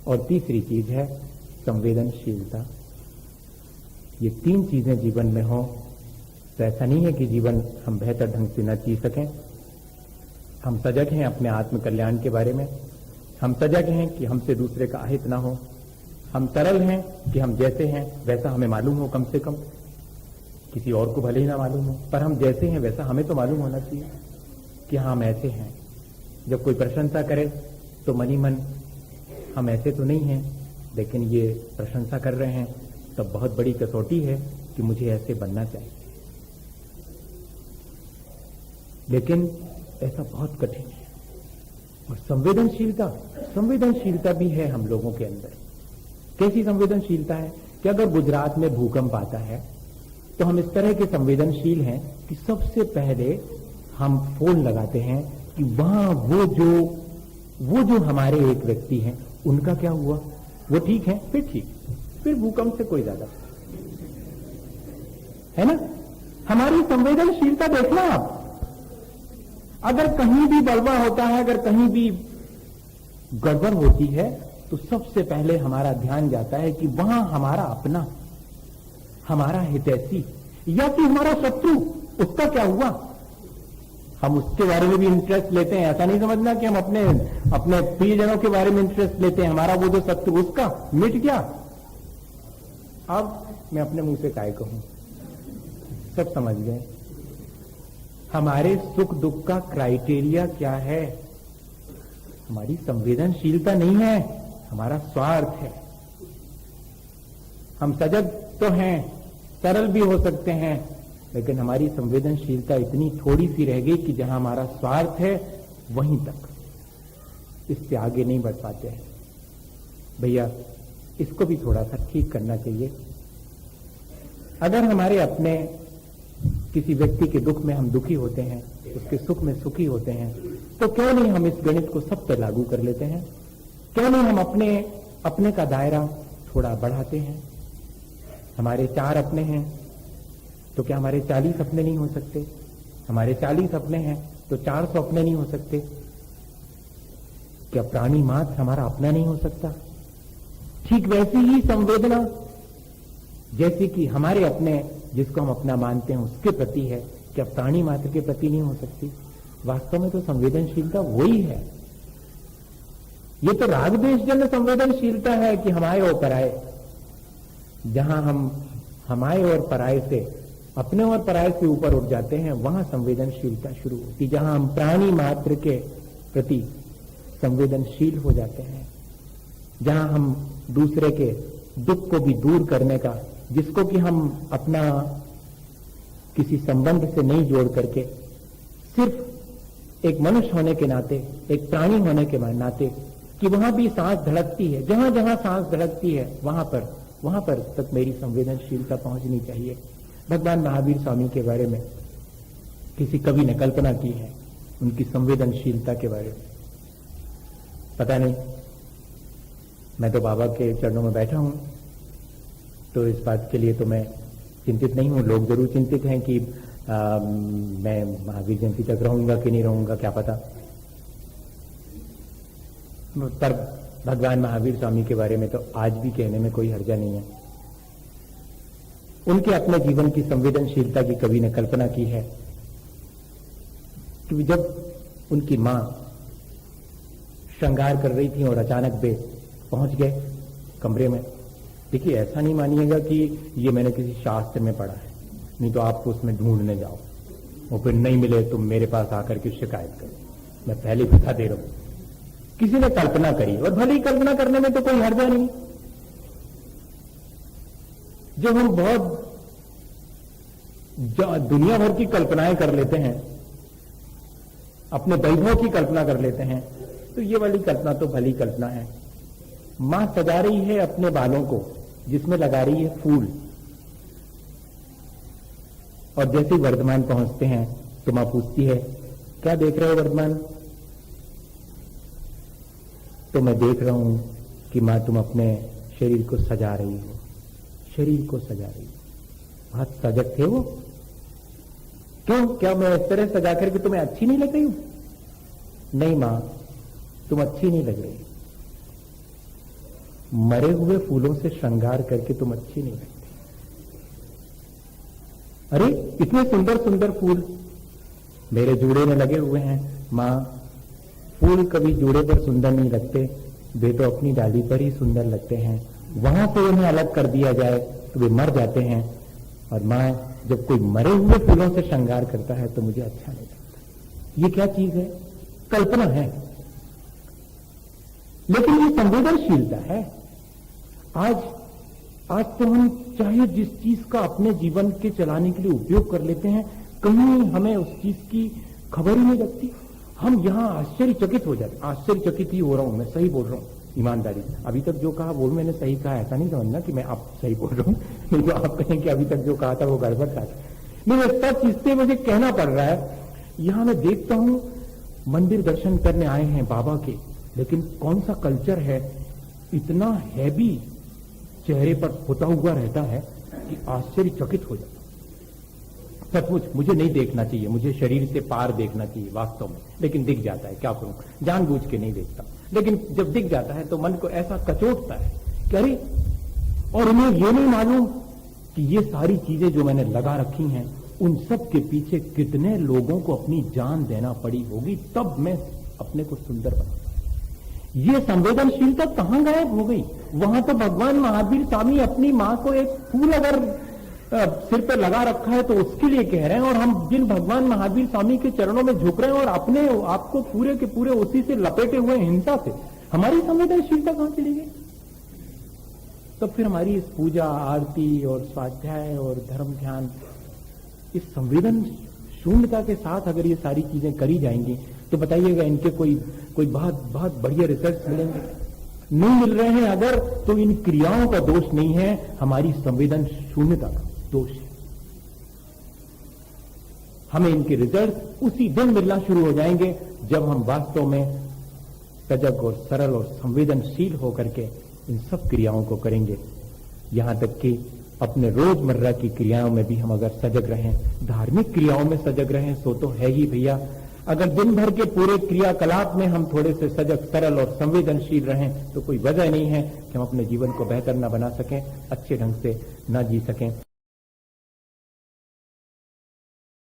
और तीसरी चीज है संवेदनशीलता। ये तीन चीजें जीवन में हो तो ऐसा नहीं है कि जीवन हम बेहतर ढंग से न जी सकें। हम सजग हैं अपने आत्म कल्याण के बारे में, हम सजग हैं कि हमसे दूसरे का अहित ना हो, हम सरल हैं कि हम जैसे हैं वैसा हमें मालूम हो, कम से कम किसी और को भले ही ना मालूम हो, पर हम जैसे हैं वैसा हमें तो मालूम होना चाहिए कि हाँ हम ऐसे हैं। जब कोई प्रशंसा करे तो मनी मन हम ऐसे तो नहीं हैं, लेकिन ये प्रशंसा कर रहे हैं तो बहुत बड़ी कसौटी है कि मुझे ऐसे बनना चाहिए। लेकिन ऐसा बहुत कठिन है। और संवेदनशीलता भी है हम लोगों के अंदर। कैसी संवेदनशीलता है कि अगर गुजरात में भूकंप आता है तो हम इस तरह के संवेदनशील हैं कि सबसे पहले हम फोन लगाते हैं कि वहां वो जो हमारे एक व्यक्ति हैं उनका क्या हुआ, वो ठीक है, फिर भूकंप से कोई ज्यादा है ना। हमारी संवेदनशीलता देखना आप, अगर कहीं भी बलवा होता है, अगर कहीं भी गड़बड़ होती है तो सबसे पहले हमारा ध्यान जाता है कि वहां हमारा अपना, हमारा हितैषी या कि हमारा शत्रु, उसका क्या हुआ। हम उसके बारे में भी इंटरेस्ट लेते हैं। ऐसा नहीं समझना कि हम अपने प्रियजनों के बारे में इंटरेस्ट लेते हैं। हमारा वो जो शत्रु उसका मिट गया। अब मैं अपने मुंह से काय कहूं, सब समझ गए। हमारे सुख दुख का क्राइटेरिया क्या है? हमारी संवेदनशीलता नहीं है, हमारा स्वार्थ है। हम सजग तो हैं, सरल भी हो सकते हैं, लेकिन हमारी संवेदनशीलता इतनी थोड़ी सी रह गई कि जहां हमारा स्वार्थ है वहीं तक, इससे आगे नहीं बढ़ पाते हैं। भैया इसको भी थोड़ा सा ठीक करना चाहिए। अगर हमारे अपने किसी व्यक्ति के दुख में हम दुखी होते हैं, उसके सुख में सुखी होते हैं, तो क्यों नहीं हम इस गणित को सब पे लागू कर लेते हैं? क्यों नहीं हम अपने का दायरा थोड़ा बढ़ाते हैं? हमारे 4 अपने हैं तो क्या हमारे 40 अपने नहीं हो सकते? हमारे 40 अपने हैं तो 400 अपने नहीं हो सकते? क्या प्राणी मात्र हमारा अपना नहीं हो सकता? ठीक वैसी ही संवेदना जैसे कि हमारे अपने, जिसको हम अपना मानते हैं, उसके प्रति है, क्या प्राणी मात्र के प्रति नहीं हो सकती? वास्तव में तो संवेदनशीलता वही है। ये तो राग द्वेष जन्य संवेदनशीलता है कि हमारे और पराये। जहां हम हमारे और पराये से, अपने और पराये से ऊपर उठ जाते हैं, वहां संवेदनशीलता शुरू होती। जहां हम प्राणी मात्र के प्रति संवेदनशील हो जाते हैं, जहां हम दूसरे के दुख को भी दूर करने का, जिसको कि हम अपना किसी संबंध से नहीं जोड़ करके सिर्फ एक मनुष्य होने के नाते, एक प्राणी होने के नाते, कि वहां भी सांस धड़कती है, जहां जहां सांस धड़कती है वहां पर तक मेरी संवेदनशीलता पहुंचनी चाहिए। भगवान महावीर स्वामी के बारे में किसी कवि ने कल्पना की है, उनकी संवेदनशीलता के बारे में। पता नहीं, मैं तो बाबा के चरणों में बैठा हूं, तो इस बात के लिए तो मैं चिंतित नहीं हूं। लोग जरूर चिंतित हैं कि मैं महावीर जयंती तक रहूंगा कि नहीं रहूंगा, क्या पता। पर भगवान महावीर स्वामी के बारे में तो आज भी कहने में कोई हर्जा नहीं है। उनके अपने जीवन की संवेदनशीलता की कवि ने कल्पना की है कि जब उनकी मां श्रृंगार कर रही थी और अचानक वे पहुंच गए कमरे में। देखिए, ऐसा नहीं मानिएगा कि ये मैंने किसी शास्त्र में पढ़ा है, नहीं तो आपको उसमें ढूंढने जाओ और फिर नहीं मिले तो मेरे पास आकर के शिकायत करो। मैं पहले बता दे रहा हूं, किसी ने कल्पना करी, और भले ही कल्पना करने में तो कोई हर्जा नहीं। जब हम बहुत दुनिया भर की कल्पनाएं कर लेते हैं, अपने वैभव की कल्पना कर लेते हैं, तो ये वाली कल्पना तो भली कल्पना है। मां सजा रही है अपने बालों को, जिसमें लगा रही है फूल, और जैसे ही वर्धमान पहुंचते हैं तो मां पूछती है, क्या देख रहे हो वर्धमान? तो मैं देख रहा हूं कि मां तुम अपने शरीर को सजा रही हो, शरीर को सजा रही हो। बहुत सजग थे वो। क्यों? क्या मैं इस तरह सजा करके तुम्हें अच्छी नहीं लग रही हूं? नहीं मां, तुम अच्छी नहीं लग रही। मरे हुए फूलों से श्रृंगार करके तुम अच्छी नहीं लगती। अरे इतने सुंदर सुंदर फूल मेरे जूड़े में लगे हुए हैं, मां फूल कभी जूड़े पर सुंदर नहीं लगते, वे तो अपनी डाली पर ही सुंदर लगते हैं। वहां से उन्हें अलग कर दिया जाए तो वे मर जाते हैं। और मां जब कोई मरे हुए फूलों से श्रृंगार करता है तो मुझे अच्छा नहीं लगता। ये क्या चीज है? कल्पना है, लेकिन ये संवेदनशीलता है। आज तो हम चाहे जिस चीज का अपने जीवन के चलाने के लिए उपयोग कर लेते हैं, कहीं हमें उस चीज की खबर ही नहीं लगती। हम यहां आश्चर्यचकित हो जाते। आश्चर्यचकित ही हो रहा हूं, मैं सही बोल रहा हूं ईमानदारी से। अभी तक जो कहा वो मैंने सही कहा, ऐसा नहीं समझना कि मैं आप सही बोल रहा हूं, नहीं तो आप कहें कि अभी तक जो कहा था वो गड़बड़ था। नहीं, सच इससे मुझे कहना पड़ रहा है। यहां मैं देखता हूं मंदिर दर्शन करने आए हैं बाबा के, लेकिन कौन सा कल्चर है, इतना हैवी चेहरे पर पुता हुआ रहता है कि आश्चर्यचकित हो जाता। सचमुच मुझे नहीं देखना चाहिए, मुझे शरीर से पार देखना चाहिए वास्तव में, लेकिन दिख जाता है। क्या करूं, जानबूझ के नहीं देखता, लेकिन जब दिख जाता है तो मन को ऐसा कचोटता है कि अरे, और उन्हें ये नहीं मालूम कि ये सारी चीजें जो मैंने लगा रखी हैं, उन सब के पीछे कितने लोगों को अपनी जान देना पड़ी होगी, तब मैं अपने को सुंदर बना। ये संवेदनशीलता कहां गायब हो गई? वहां तो भगवान महावीर स्वामी अपनी मां को एक फूल अगर सिर पे लगा रखा है तो उसके लिए कह रहे हैं, और हम जिन भगवान महावीर स्वामी के चरणों में झुक रहे हैं और अपने आपको पूरे के पूरे उसी से लपेटे हुए हिंसा से, हमारी संवेदनशीलता कहां चली गई? तब फिर हमारी इस पूजा आरती और स्वाध्याय और धर्म ध्यान, इस संवेदन शून्यता के साथ अगर ये सारी चीजें करी जाएंगी तो बताइएगा इनके कोई बहुत बहुत बढ़िया रिजल्ट मिलेंगे? नहीं मिल रहे हैं अगर, तो इन क्रियाओं का दोष नहीं है, हमारी संवेदन शून्यता का दोष है। हमें इनके रिजल्ट उसी दिन मिलना शुरू हो जाएंगे जब हम वास्तव में सजग और सरल और संवेदनशील होकर के इन सब क्रियाओं को करेंगे। यहां तक कि अपने रोजमर्रा की क्रियाओं में भी हम अगर सजग रहें, धार्मिक क्रियाओं में सजग रहें, सो तो है ही भैया। अगर दिन भर के पूरे क्रियाकलाप में हम थोड़े से सजग, सरल और संवेदनशील रहें तो कोई वजह नहीं है कि हम अपने जीवन को बेहतर न बना सकें, अच्छे ढंग से न जी सकें।